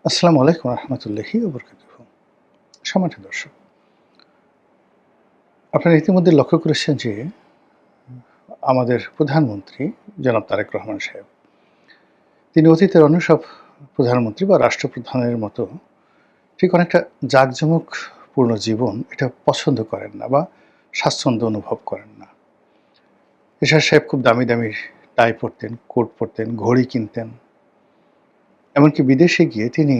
আসসালামু আলাইকুম রহমতুল্লাহি ওবরকাতুহু। সম্মানিত দর্শক, আপনারা ইতিমধ্যে লক্ষ্য করেছেন যে আমাদের প্রধানমন্ত্রী জনাব তারেক রহমান সাহেব, তিনি অতীতের অন্য সব প্রধানমন্ত্রী বা রাষ্ট্রপ্রধানের মতো ঠিক অনেকটা জাঁকজমকপূর্ণ জীবন এটা পছন্দ করেন না বা স্বাচ্ছন্দ্য অনুভব করেন না। এরশাদ সাহেব খুব দামি, দামি টাই পরতেন, কোট পরতেন, ঘড়ি কিনতেন। এমনকি বিদেশে গিয়ে তিনি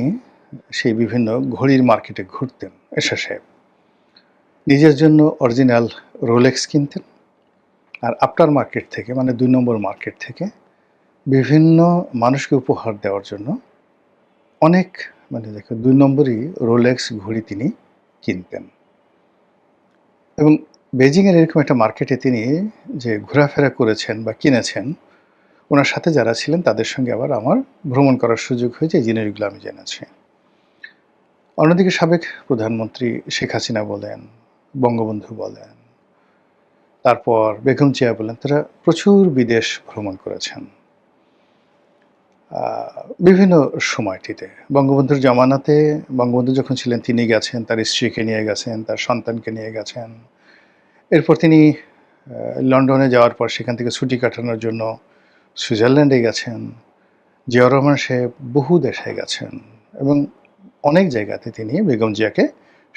সেই বিভিন্ন ঘড়ির মার্কেটে ঘুরতেন এরশাদ সাহেব। নিজের জন্য অরিজিনাল রোলেক্স কিনতেন। আর আফটার মার্কেট থেকে মানে ২ নম্বর মার্কেট থেকে বিভিন্ন মানুষকে উপহার দেওয়ার জন্য অনেক দেখুন ২ নম্বরই রোলেক্স ঘড়ি তিনি কিনতেন। এবং বেজিংয়ের এরকম একটা মার্কেটে তিনি যে ঘোরাফেরা করেছেন বা কিনেছেন, উনার সাথে যারা ছিলেন তাদের সঙ্গে আবার আমার ভ্রমণ করার সুযোগ হয়েছে, এই জিনিসগুলো আমি জেনেছি। অন্যদিকে সাবেক প্রধানমন্ত্রী শেখ হাসিনা বলেন, বঙ্গবন্ধু বলেন, তারপর বেগম জিয়া বলেন, তারা প্রচুর বিদেশ ভ্রমণ করেছেন। বিভিন্ন সময়টিতে বঙ্গবন্ধুর জমানাতে বঙ্গবন্ধু যখন ছিলেন তিনি গেছেন, তার স্ত্রীকে নিয়ে গেছেন, তার সন্তানকে নিয়ে গেছেন। এরপর তিনি লন্ডনে যাওয়ার পর সেখান থেকে ছুটি কাটানোর জন্য সুইজারল্যান্ডে গেছেন। জিয়াউর রহমান সাহেব বহু দেশে গেছেন এবং অনেক জায়গাতে তিনি বেগম জিয়াকে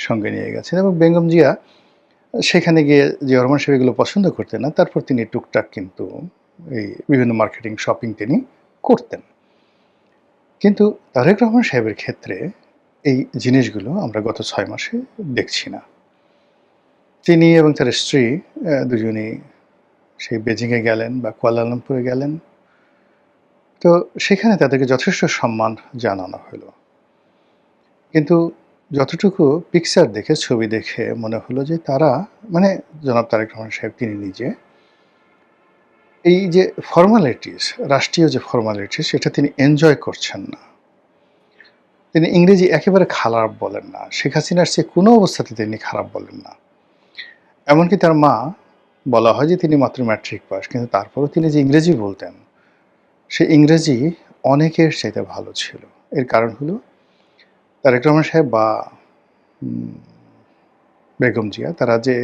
সঙ্গে নিয়ে গেছেন এবং বেগম জিয়া সেখানে গিয়ে জিয়াউর রহমান সাহেব এগুলো পছন্দ করতেন না। তারপর তিনি টুকটাক কিন্তু এই বিভিন্ন মার্কেটিং, শপিং তিনি করতেন। কিন্তু তারেক রহমান সাহেবের ক্ষেত্রে এই জিনিসগুলো আমরা গত ৬ মাসে দেখছি না। তিনি এবং তার স্ত্রী দুজনেই সেই বেজিংয়ে গেলেন বা কুয়ালালামপুরে গেলেন। তো সেখানে তাদেরকে যথেষ্ট সম্মান জানানো হলো। কিন্তু যতটুকু পিকচার দেখে, ছবি দেখে মনে হলো যে তারা জনাব তারেক রহমান সাহেব তিনি নিজে এই যে ফর্মালিটিস, রাষ্ট্রীয় যে ফর্মালিটিস সেটা তিনি এনজয় করছেন না। তিনি ইংরেজি একেবারে খারাপ বলেন না। শেখ হাসিনার চেয়ে কোনো অবস্থাতে তিনি খারাপ বলেন না। এমনকি তার মা বলা হয় যে তিনি মাত্র ম্যাট্রিক পাস, কিন্তু তারপরেও তিনি যে ইংরেজি বলতেন, সে ইংরেজি অনেকের চাইতে ভালো ছিল। এর কারণ হলো তারেক রহমান সাহেব বা বেগম জিয়া তারা যে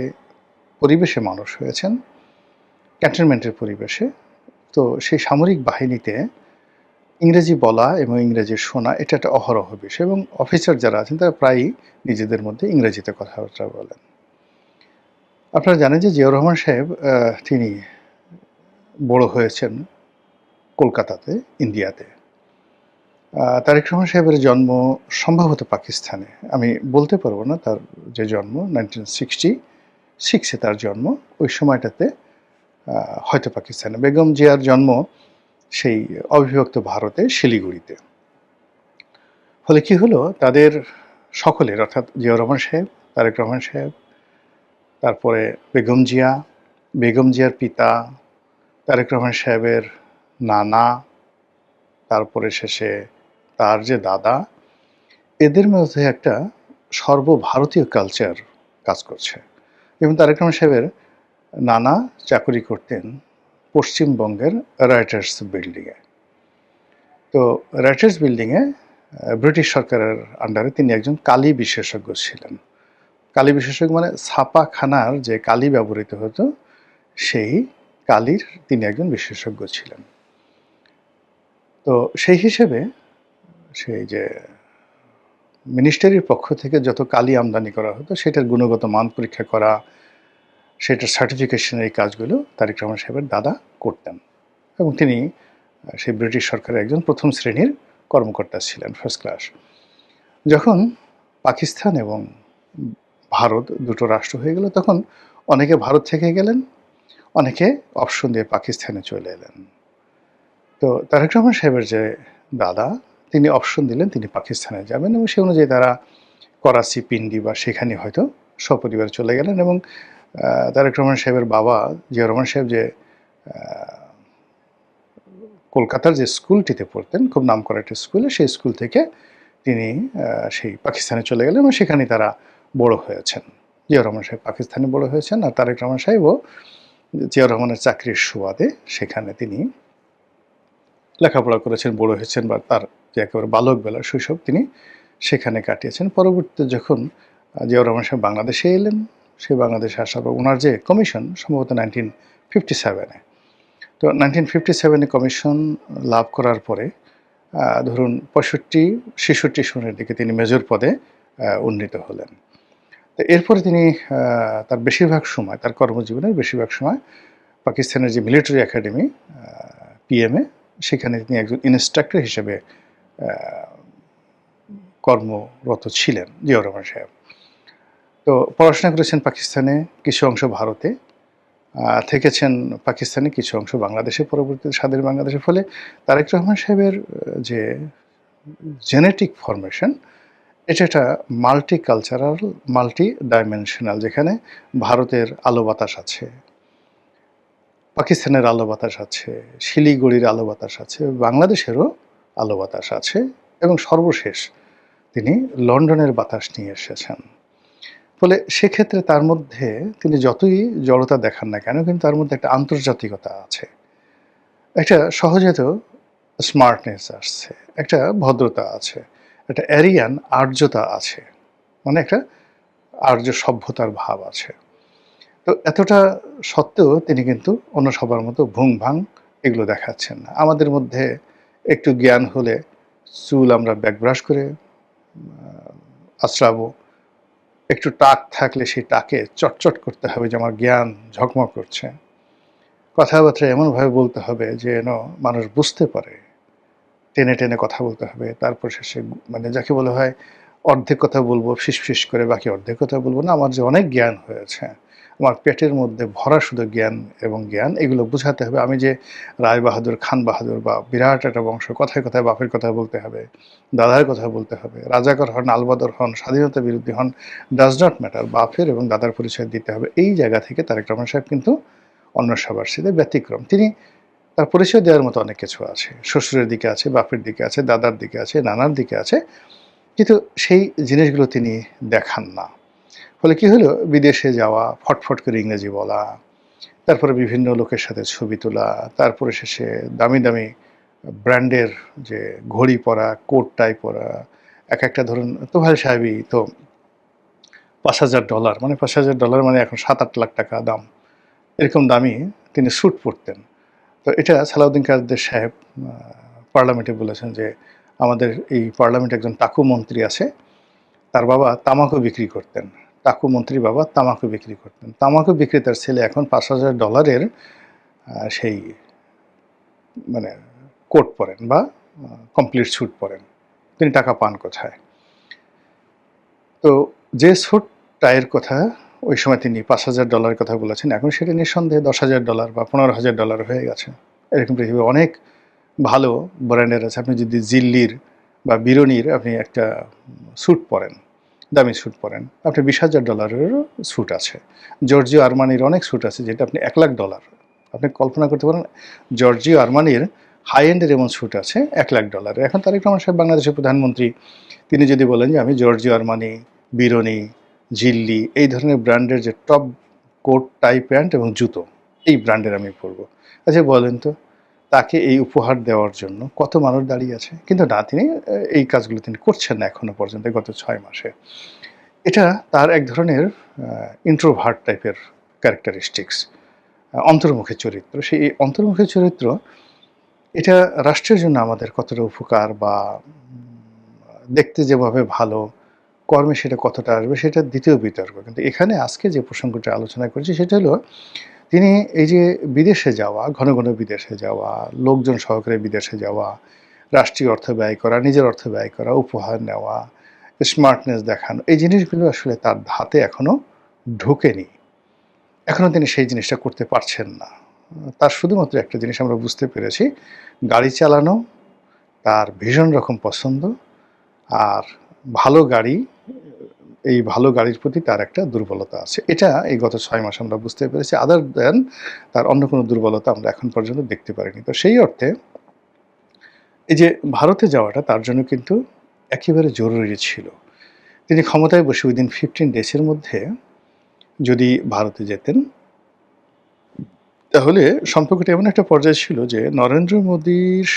পরিবেশে মানুষ হয়েছেন, ক্যান্টনমেন্টের পরিবেশে, তো সেই সামরিক বাহিনীতে ইংরেজি বলা এবং ইংরেজি শোনা এটা একটা অহরহ বিষয় এবং অফিসার যারা আছেন তারা প্রায়ই নিজেদের মধ্যে ইংরেজিতে কথাবার্তা বলেন। আপনারা জানেন যে জিয়াউর রহমান সাহেব তিনি বড় হয়েছেন কলকাতাতে, ইন্ডিয়াতে। তারেক রহমান সাহেবের জন্ম সম্ভবত পাকিস্তানে। আমি বলতে পারব না তার যে জন্ম 1966 এ তার জন্ম। ওই সময়টাতে হয়তো পাকিস্তানে। বেগম জিয়ার জন্ম সেই অবিভক্ত ভারতে, শিলিগুড়িতে। ফলে কি হলো, তাদের সকলের অর্থাৎ জিয়াউর রহমান সাহেব, তারেক রহমান সাহেব, তারপরে বেগম জিয়া, বেগম জিয়ার পিতা, তারেক রহমান সাহেবের নানা, তারপরে শেষে তার যে দাদা, এদের মধ্যে একটা সর্বভারতীয় কালচার কাজ করছে। এবং তারেক রহমান সাহেবের নানা চাকুরি করতেন পশ্চিমবঙ্গের রাইটার্স বিল্ডিংয়ে। তো রাইটার্স বিল্ডিংয়ে ব্রিটিশ সরকারের আন্ডারে তিনি একজন কালি বিশেষজ্ঞ ছিলেন। কালি বিশেষজ্ঞ মানে ছাপাখানার যে কালি ব্যবহৃত হতো, সেই কালির তিনি একজন বিশেষজ্ঞ ছিলেন। তো সেই হিসেবে সেই যে মিনিস্ট্রির পক্ষ থেকে যত কালি আমদানি করা হতো সেটার গুণগত মান পরীক্ষা করা, সেটার সার্টিফিকেশনের এই কাজগুলো তারেক রহমান সাহেবের দাদা করতেন এবং তিনি সেই ব্রিটিশ সরকারের একজন প্রথম শ্রেণীর কর্মকর্তা ছিলেন, ফার্স্ট ক্লাস। যখন পাকিস্তান এবং ভারত দুটো রাষ্ট্র হয়ে গেল, তখন অনেকে ভারত থেকে গেলেন, অনেকে অপশন দিয়ে পাকিস্তানে চলে এলেন। তো তারেক রহমান সাহেবের যে দাদা, তিনি অপশন দিলেন তিনি পাকিস্তানে যাবেন এবং সে অনুযায়ী তারা করাচি, পিন্ডি বা সেখানে হয়তো সপরিবারে চলে গেলেন এবং তারেক রহমান সাহেবের বাবা জিয়াউর রহমান সাহেব যে কলকাতার যে স্কুলটিতে পড়তেন, খুব নামকরা একটা স্কুলে, সেই স্কুল থেকে তিনি সেই পাকিস্তানে চলে গেলেন এবং সেখানেই তারা বড় হয়েছেন। জিয়াউর রহমান সাহেব পাকিস্তানে বড় হয়েছেন আর তারেক রহমান সাহেবও জিয়াউর রহমানের চাকরির সুবাদে সেখানে তিনি লেখাপড়া করেছেন, বড় হয়েছেন বা তার যে একেবারে বালকবেলা শৈশব তিনি সেখানে কাটিয়েছেন। পরবর্তীতে যখন জিয়াউর রহমান সাহেব বাংলাদেশে এলেন, সেই বাংলাদেশে আসার পর উনার যে কমিশন সম্ভবত 1957 এ। তো 1957 এ কমিশন লাভ করার পরে ধরুন 65-66 সনের দিকে তিনি মেজর পদে উন্নীত হলেন। তো এরপরে তিনি তার বেশিরভাগ সময়, তার কর্মজীবনের বেশিরভাগ সময় পাকিস্তানের যে মিলিটারি একাডেমি পিএমএ, সেখানে তিনি একজন ইন্সট্রাক্টর হিসেবে কর্মরত ছিলেন জিয়াউর রহমান সাহেব। তো পড়াশোনা করেছেন পাকিস্তানে, কিছু অংশ ভারতে, থেকেছেন পাকিস্তানে, কিছু অংশ বাংলাদেশে, পরবর্তীতে স্বাধীন বাংলাদেশের। ফলে তারেক রহমান সাহেবের যে জেনেটিক ফরমেশন, এটা একটা মাল্টি কালচারাল, মাল্টি ডাইমেনশনাল, যেখানে ভারতের আলো বাতাস আছে, পাকিস্তানের আলো বাতাস আছে, শিলিগুড়ির আলো বাতাস আছে, বাংলাদেশেরও আলো বাতাস আছে, এবং সর্বশেষ তিনি লন্ডনের বাতাস নিয়ে এসেছেন। ফলে সেক্ষেত্রে তার মধ্যে তিনি যতই জড়তা দেখান না কেন, কিন্তু তার মধ্যে একটা আন্তর্জাতিকতা আছে, একটা সহজাত স্মার্টনেস আসছে, একটা ভদ্রতা আছে, একটা অ্যারিয়ান আর্যতা আছে, মানে একটা আর্য সভ্যতার ভাব আছে। তো এতটা সত্ত্বেও তিনি কিন্তু অন্য সবার মতো ভুং ভাং এগুলো দেখাচ্ছেন না। আমাদের মধ্যে একটু জ্ঞান হলে চুল আমরা ব্যাকব্রাশ করে আঁচড়াবো, একটু টাক থাকলে সেই টাকে চটচট করতে হবে যে আমার জ্ঞান ঝকমক করছে, কথাবার্তা এমনভাবে বলতে হবে যে যেন মানুষ বুঝতে পারে, টেনে টেনে কথা বলতে হবে। তারপর শেষে মানে যাকে বলা হয় অর্ধেক কথা বলবো ফিসফিস করে, বাকি অর্ধেক কথা বলবো না। আমার যে অনেক জ্ঞান হয়েছে, আমার পেটের মধ্যে ভরা শুধু জ্ঞান এবং জ্ঞান, এগুলো বোঝাতে হবে। আমি যে রায় বাহাদুর, খান বাহাদুর বা বিরাট একটা বংশ, কথায় কথায় বাপের কথা বলতে হবে, দাদার কথা বলতে হবে, রাজাকার হন, আলবদর হন, স্বাধীনতা বিরোধী হন, ডাজ নট ম্যাটার, বাপের এবং দাদার পরিচয় দিতে হবে। এই জায়গা থেকে তারেক রহমান সাহেব কিন্তু অন্য সবার সাথে ব্যতিক্রম। তিনি তার পরিচয় দেওয়ার মতো অনেক কিছু আছে, শ্বশুরের দিকে আছে, বাপের দিকে আছে, দাদার দিকে আছে, নানার দিকে আছে, কিন্তু সেই জিনিসগুলো তিনি দেখান না। ফলে কি হলো, বিদেশে যাওয়া, ফটফট করে ইংরেজি বলা, তারপরে বিভিন্ন লোকের সাথে ছবি তোলা, তারপরে শেষে দামি দামি ব্র্যান্ডের যে ঘড়ি পরা, কোট টাই পরা, এক একটা ধরুন তোফায়েল সাহেবই তো $5,000, মানে $5,000 মানে এখন 7-8 লাখ টাকা দাম, এরকম দামি তিনি স্যুট পরতেন। তো এটা সালাউদ্দিন কাদের সাহেব পার্লামেন্টে বলেছেন যে আমাদের এই পার্লামেন্টে একজন টাকু মন্ত্রী আছে, তার বাবা তামাকও বিক্রি করতেন, টাকু মন্ত্রী বাবা তামাকও বিক্রি করতেন, তামাকও বিক্রেতার ছেলে এখন $5,000 সেই মানে কোট পরেন বা কমপ্লিট স্যুট পরেন, তিনি টাকা পান কোথায়? তো যে স্যুট টাইয়ের কথা ওই সময় তিনি $5,000 কথা বলেছেন, এখন সেটা নিঃসন্দেহে $10,000 বা $15,000 হয়ে গেছে। এরকম পৃথিবীর অনেক ভালো ব্র্যান্ডের আছে। আপনি যদি জিল্লির বা বিরনির আপনি একটা স্যুট পরেন, দামি স্যুট পরেন, আপনি $20,000-এরও স্যুট আছে। জর্জিও আরমানির অনেক স্যুট আছে যেটা আপনি $1,00,000, আপনি কল্পনা করতে পারেন জর্জিও আরমানির হাই এন্ডের এমন স্যুট আছে $1,00,000। এখন তারেক রহমান সাহেব বাংলাদেশের প্রধানমন্ত্রী, তিনি যদি বলেন যে আমি জর্জিও আরমানি, বিরনি, জিল্লি এই ধরনের ব্র্যান্ডের যে টপ কোট, টাই, প্যান্ট এবং জুতো, এই ব্র্যান্ডের আমি পরবো, আচ্ছা বলেন তো তাকে এই উপহার দেওয়ার জন্য কত মানুষ দাঁড়িয়ে আছে? কিন্তু না, তিনি এই কাজগুলো তিনি করছেন না এখনো পর্যন্ত, গত 6 মাসে। এটা তার এক ধরনের ইন্ট্রোভার্ট টাইপের ক্যারেক্টারিস্টিক্স, অন্তর্মুখী চরিত্র। সেই অন্তর্মুখী চরিত্র এটা রাষ্ট্রের জন্য আমাদের কতটা উপকার বা দেখতে যেভাবে ভালো, কর্মে সেটা কতটা আসবে সেটা দ্বিতীয় বিতর্ক। কিন্তু এখানে আজকে যে প্রসঙ্গটা আলোচনা করেছি সেটা হলো তিনি এই যে বিদেশে যাওয়া, ঘন ঘন বিদেশে যাওয়া, লোকজন সহকারে বিদেশে যাওয়া, রাষ্ট্রীয় অর্থ ব্যয় করা, নিজের অর্থ ব্যয় করা, উপহার নেওয়া, স্মার্টনেস দেখানো, এই জিনিসগুলো আসলে তার ধাতে এখনো ঢোকেনি। এখনো তিনি সেই জিনিসটা করতে পারছেন না। তার শুধুমাত্র একটা জিনিস আমরা বুঝতে পেরেছি, গাড়ি চালানো তার ভীষণ রকম পছন্দ, আর ভালো গাড়ি, এই ভালো গাড়ির প্রতি তার একটা দুর্বলতা আছে। এটা এই গত 6 মাস আমরা বুঝতে পেরেছি। আদার দেন তার অন্য কোনো দুর্বলতা আমরা এখন পর্যন্ত দেখতে পারিনি। তো সেই অর্থে এই যে ভারতে যাওয়াটা তার জন্য কিন্তু একেবারে জরুরি ছিল। তিনি ক্ষমতায় বসে উইদিন 15 ডেজের মধ্যে যদি ভারতে যেতেন, তাহলে সম্পর্কটা এমন একটা পর্যায়ে ছিল যে নরেন্দ্র মোদীর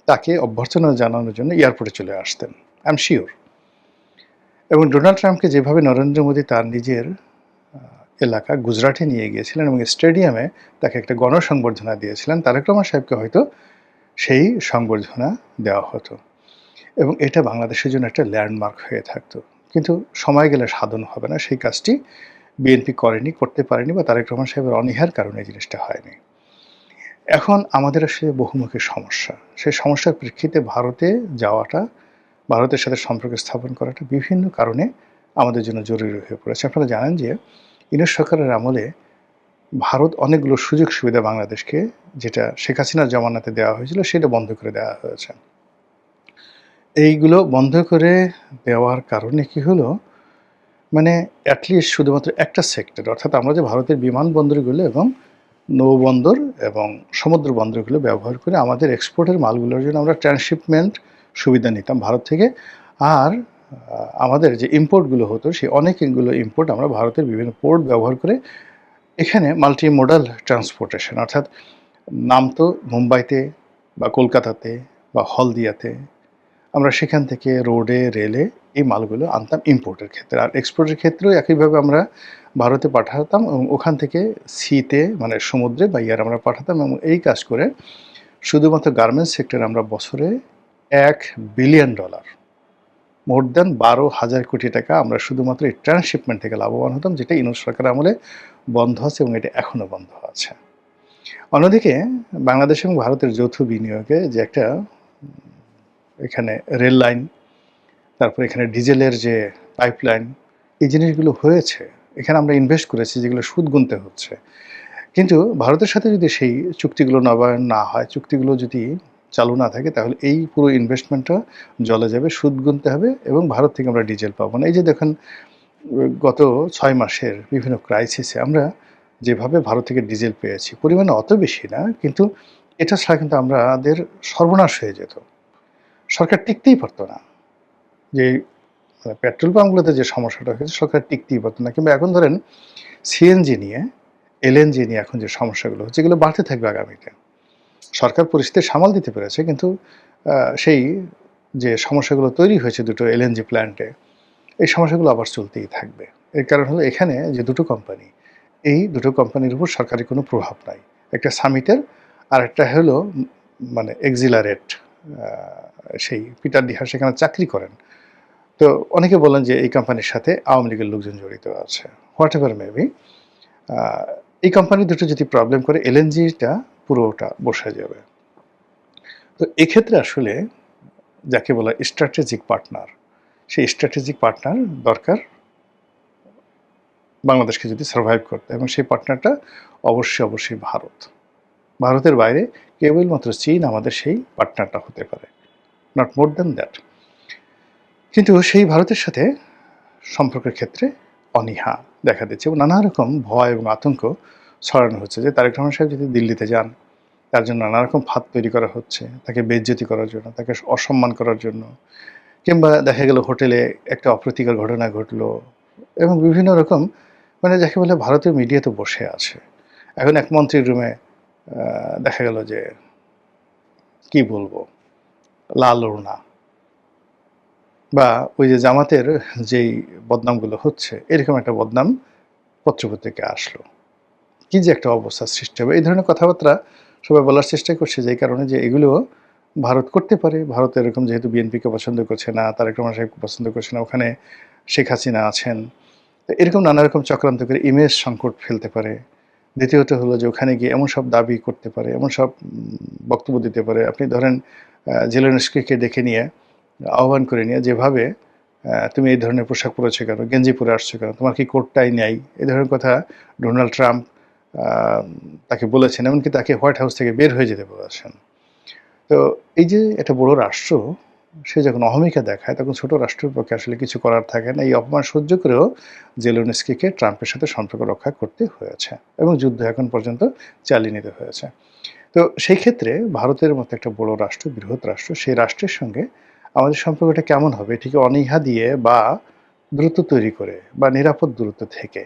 তাকে অভ্যর্থনা জানানোর জন্য এয়ারপোর্টে চলে আসতেন, আই এম শিওর। এবং ডোনাল্ড ট্রাম্পকে যেভাবে নরেন্দ্র মোদী তার নিজের এলাকা গুজরাটে নিয়ে গিয়েছিলেন এবং স্টেডিয়ামে তাকে একটা গণসংবর্ধনা দিয়েছিলেন, তারেক রহমান সাহেবকে হয়তো সেই সংবর্ধনা দেওয়া হতো এবং এটা বাংলাদেশের জন্য একটা ল্যান্ডমার্ক হয়ে থাকতো। কিন্তু সময় গেলে সাধন হবে না, সেই কাজটি বিএনপি করেনি, করতে পারেনি, বা তারেক রহমান সাহেবের অনীহার কারণে এই জিনিসটা হয়নি। এখন আমাদের আসলে বহুমুখী সমস্যা, সেই সমস্যার প্রেক্ষিতে ভারতে যাওয়াটা, ভারতের সাথে সম্পর্ক স্থাপন করাটা বিভিন্ন কারণে আমাদের জন্য জরুরি হয়ে পড়েছে। আপনারা জানেন যে ইউনূস সরকারের আমলে ভারত অনেকগুলো সুযোগ সুবিধা বাংলাদেশকে, যেটা শেখ হাসিনার জমানাতে দেওয়া হয়েছিল, সেটা বন্ধ করে দেওয়া হয়েছে। এইগুলো বন্ধ করে দেওয়ার কারণে কি হলো, মানে অ্যাটলিস্ট শুধুমাত্র একটা সেক্টর, অর্থাৎ আমরা যে ভারতের বিমানবন্দরগুলো এবং নৌবন্দর এবং সমুদ্র বন্দরগুলো ব্যবহার করে আমাদের এক্সপোর্টের মালগুলোর জন্য আমরা ট্রান্সশিপমেন্ট সুবিধা নিতাম ভারত থেকে। আর আমাদের যে ইম্পোর্টগুলো হতো, সেই অনেকগুলো ইম্পোর্ট আমরা ভারতের বিভিন্ন পোর্ট ব্যবহার করে এখানে মাল্টি মোডাল ট্রান্সপোর্টেশন, অর্থাৎ নামতো মুম্বাইতে বা কলকাতাতে বা হলদিয়াতে, আমরা সেখান থেকে রোডে, রেলে এই মালগুলো আনতাম ইম্পোর্টের ক্ষেত্রে। আর এক্সপোর্টের ক্ষেত্রেও একইভাবে আমরা ভারতে পাঠাতাম এবং ওখান থেকে সিতে, মানে সমুদ্রে বা ইয়ার আমরা পাঠাতাম, এবং এই কাজ করে শুধুমাত্র গার্মেন্টস সেক্টরে আমরা বছরে $1 বিলিয়ন, মোর দ্যান 12,000 কোটি টাকা আমরা শুধুমাত্র এই ট্রান্সশিপমেন্ট থেকে লাভবান হতাম, যেটা ইউনূস সরকার আমলে বন্ধ আছে এবং এটা এখনও বন্ধ আছে। অন্যদিকে বাংলাদেশ এবং ভারতের যৌথ বিনিয়োগে যে একটা এখানে রেল লাইন, তারপর এখানে ডিজেলের যে পাইপলাইন, এই জিনিসগুলো হয়েছে, এখানে আমরা ইনভেস্ট করেছি, যেগুলো সুদ গুনতে হচ্ছে। কিন্তু ভারতের সাথে যদি সেই চুক্তিগুলো নবায়ন না হয়, চুক্তিগুলো যদি চালু না থাকে, তাহলে এই পুরো ইনভেস্টমেন্টটা জলে যাবে, সুদ গুনতে হবে এবং ভারত থেকে আমরা ডিজেল পাবো না। এই যে দেখেন গত 6 মাসের বিভিন্ন ক্রাইসিসে আমরা যেভাবে ভারত থেকে ডিজেল পেয়েছি, পরিমাণে অত বেশি না, কিন্তু এটা ছাড়া কিন্তু আমাদের সর্বনাশ হয়ে যেত, সরকার টিকতেই পারতো না। যে পেট্রোল পাম্পগুলোতে যে সমস্যাটা হয়েছে, সরকার টিকতেই পারতো না। কিংবা এখন ধরেন সিএনজি নিয়ে, এলএনজি নিয়ে এখন যে সমস্যাগুলো হচ্ছে, এগুলো বাড়তে থাকবে আগামীতে। সরকার পরিস্থিতি সামাল দিতে পেরেছে, কিন্তু সেই যে সমস্যাগুলো তৈরি হয়েছে দুটো এলএনজি প্ল্যান্টে, এই সমস্যাগুলো আবার চলতেই থাকবে। এর কারণ হলো এখানে যে দুটো কোম্পানি, এই দুটো কোম্পানির উপর সরকারি কোনো প্রভাব নাই। একটা সামিটের, আর একটা হলো মানে এক্সিলারেট, সেই পিটার ডিহা সেখানে চাকরি করেন। তো অনেকে বলেন যে এই কোম্পানির সাথে আওয়ামী লীগের লোকজন জড়িত আছে, হোয়াট এভার মেবি। এই কোম্পানি দুটো যদি প্রবলেম করে, এলএনজিটা পুরোটা বসে যাবে। তো এক্ষেত্রে আসলে যাকে বলা স্ট্র্যাটেজিক পার্টনার, সেই স্ট্র্যাটেজিক পার্টনার দরকার বাংলাদেশকে যদি সার্ভাইভ করতে, এবং সেই পার্টনারটা অবশ্যই ভারত। ভারতের বাইরে কেবলমাত্র চীন আমাদের সেই পার্টনারটা হতে পারে, নট মোর দ্যান দ্যাট। কিন্তু সেই ভারতের সাথে সম্পর্কের ক্ষেত্রে অনীহা দেখা দিচ্ছে এবং নানা রকম ভয় এবং আতঙ্ক ছড়ানো হচ্ছে যে তারেক রহমান সাহেব যদি দিল্লিতে যান, তার জন্য নানা রকম ফাঁদ তৈরি করা হচ্ছে, তাকে বেইজ্জতি করার জন্য, তাকে অসম্মান করার জন্য, কিংবা দেখা গেল হোটেলে একটা অপ্রীতিকর ঘটনা ঘটলো, এবং বিভিন্ন রকম, মানে যাকে বলে ভারতীয় মিডিয়া তো বসে আছে। এখন এক মন্ত্রীর রুমে দেখা গেল যে কি বলবো, লাল ওড়না, বা ওই যে জামাতের যেই বদনামগুলো হচ্ছে, এরকম একটা বদনাম পত্রপত্রিকায় আসলো, কি যে একটা অবস্থার সৃষ্টি হবে। এই ধরনের কথাবার্তা সবাই বলার চেষ্টা করছে, যেই কারণে যে এগুলো ভারত করতে পারে। ভারত এরকম যেহেতু বিএনপিকে পছন্দ করছে না, তারেক রহমান সাহেবকে পছন্দ করছে না, ওখানে শেখ হাসিনা আছেন, এরকম নানা রকম চক্রান্ত করে ইমেজ সংকট ফেলতে পারে। দ্বিতীয়ত হলো যে ওখানে গিয়ে এমন সব দাবি করতে পারে, এমন সব বক্তব্য দিতে পারে। আপনি ধরেন জেলেনস্কিকে ডেকে নিয়ে, আহ্বান করে নিয়ে, যেভাবে তুমি এই ধরনের পোশাক পরেছো কেন, গেঞ্জি পরে আসছো কেন, তোমার কি কোট টাই নেই, এই ধরনের কথা ডোনাল্ড ট্রাম্প তাকে বলেছেন, এমনকি তাকে হোয়াইট হাউস থেকে বের হয়ে যেতে বলেছেন। তো এই যে একটা বড় রাষ্ট্র, সে যখন অহমিকা দেখায়, তখন ছোট রাষ্ট্রের পক্ষে আসলে কিছু করার থাকে না। এই অপমান সহ্য করেও জেলেনস্কিকে ট্রাম্পের সাথে সম্পর্ক রক্ষা করতে হয়েছে এবং যুদ্ধ এখন পর্যন্ত চালিয়ে নিতে হয়েছে। তো সেই ক্ষেত্রে ভারতের মতো একটা বড় রাষ্ট্র, বৃহৎ রাষ্ট্র, সেই রাষ্ট্রের সঙ্গে আমাদের সম্পর্কটা কেমন হবে, এটিকে অনীহা দিয়ে বা দূরত্ব তৈরি করে বা নিরাপদ দূরত্ব থেকে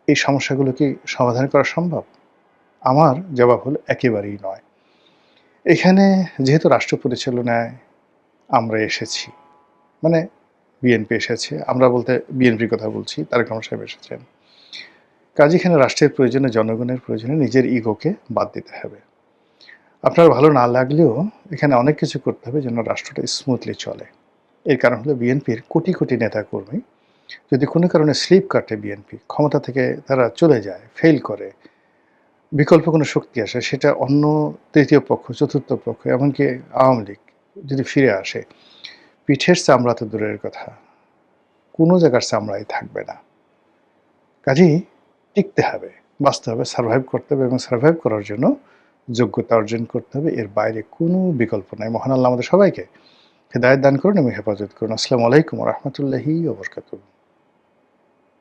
এই সমস্যাগুলো কি সমাধান করা সম্ভব? আমার জবাব হলো একেবারেই নয়। এখানে যেহেতু রাষ্ট্র পরিচালনায় আমরা এসেছি, মানে বিএনপি এসেছে, আমরা বলতে বিএনপির কথা বলছি, তারেক রহমান সাহেব এসেছেন। কাজেই এখানে রাষ্ট্রের প্রয়োজনে, জনগণের প্রয়োজনে নিজের ইগোকে বাদ দিতে হবে। আপনার ভালো না লাগলেও এখানে অনেক কিছু করতে হবে যেন রাষ্ট্রটা স্মুথলি চলে। এর কারণ হলো বিএনপির কোটি, কোটি নেতাকর্মী যদি কোনো কারণে স্লিপ কাটে বিএনপি, ক্ষমতা থেকে তারা চলে যায়, ফেইল করে, বিকল্প কোনো শক্তি আসে, সেটা অন্য তৃতীয় পক্ষ, চতুর্থ পক্ষ, এমনকি আওয়ামী লীগ যদি ফিরে আসে, পিঠের চামড়া তো দূরের কথা, কোনো জায়গার চামড়াই থাকবে না। কাজেই টিকতে হবে, বাঁচতে হবে, সারভাইভ করতে হবে এবং সারভাইভ করার জন্য যোগ্যতা অর্জন করতে হবে। এর বাইরে কোনো বিকল্প নাই। মহান আল্লাহ আমাদের সবাইকে হেদায়েত দান করুন এবং হেফাজত করুন। আসসালামু আলাইকুম ওয়া রাহমাতুল্লাহি ওয়া বারাকাতুহু।